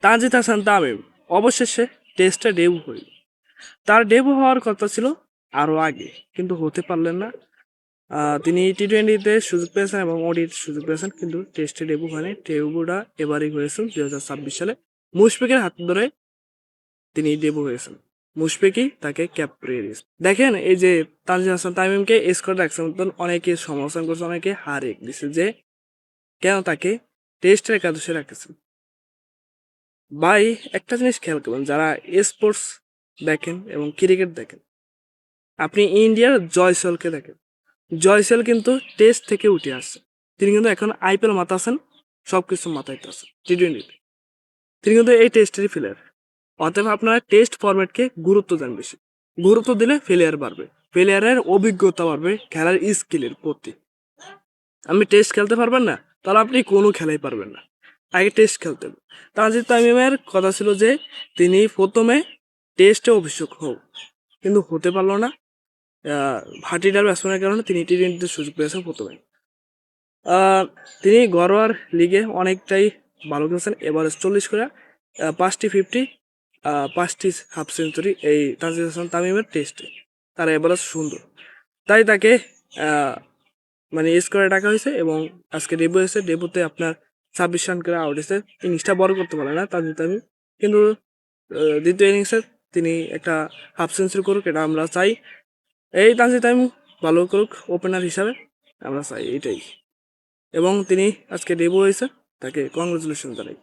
তানজিদ হাসান তামিম অবশেষে টেস্টে ডেবু হইল। তার ডেবু হওয়ার কথা ছিল আরও আগে, কিন্তু হতে পারলেন না। তিনি টি-20তে সুযোগ পেয়েছেন এবং ওডিআইতে সুযোগ পেয়েছেন, কিন্তু টেস্টে ডেবু হয়নি। ডেবুটা এবারই হয়েছেন 2026 সালে মুশফিকের হাত ধরে তিনি ডেবু হয়েছেন। মুশফিকই তাকে ক্যাপ পরিয়ে দিয়েছে। দেখেন, এই যে তানজিদ হাসান তামিমকে স্কোয়াড রাখছেন, অনেকে সমালোচনা করছে, অনেকে হারিয়ে দিছে যে কেন তাকে টেস্টের একাদশে রাখেছেন। ভাই, একটা জিনিস খেয়াল করবেন, যারা স্পোর্টস দেখেন এবং ক্রিকেট দেখেন, আপনি ইন্ডিয়ার জয়সলকে দেখেন। জয়সল কিন্তু টেস্ট থেকে উঠে আসছে। তিনি কিন্তু এখন আইপিএল মাতাছেন, সব কিছু মাথাইতে আছেন টি-20তে। তিনি কিন্তু এই টেস্টেরই প্লেয়ার। অতএব আপনারা টেস্ট ফরম্যাটকে গুরুত্ব দেন বেশি। গুরুত্ব দিলে ফেলিয়ার বাড়বে, ফেলিয়ারের অভিজ্ঞতা বাড়বে খেলার স্কিলের প্রতি। আপনি টেস্ট খেলতে পারবেন না, তাহলে আপনি কোনো খেলাই পারবেন না। আগে টেস্ট খেলতে হবে। তানজিদ তামিমের কথা ছিল যে তিনি প্রথমে টেস্টে অভিষেক হোক, কিন্তু হতে পারলো না। ভাটিটার ব্যাটসম্যানের কারণে তিনি টি-20তে সুযোগ পেয়েছেন প্রথমে। তিনি ঘরোয়ার লিগে অনেকটাই ভালো খেলছেন। এভারেজ 40 করে, 5টি 50, 5টি হাফ সেঞ্চুরি এই তানজিদ হাসান তামিমের টেস্টে। তার এভারেজ সুন্দর, তাই তাকে মানে স্কোরে ডাকা হয়েছে এবং আজকে ডেবু হয়েছে। ডেবুতে আপনার 26 রান করে আউট হয়েছে। ইনিংসটা বড় করতে পারে না তানজিদ তামিম, কিন্তু দ্বিতীয় ইনিংসে তিনি একটা হাফ সেঞ্চুরি করুক, এটা আমরা চাই। এই তানজিদ তামিম ভালো করুক ওপেনার হিসাবে, আমরা চাই এটাই। এবং তিনি আজকে ডেবু হয়েছে, তাকে কংগ্রেচুলেশন জানাই।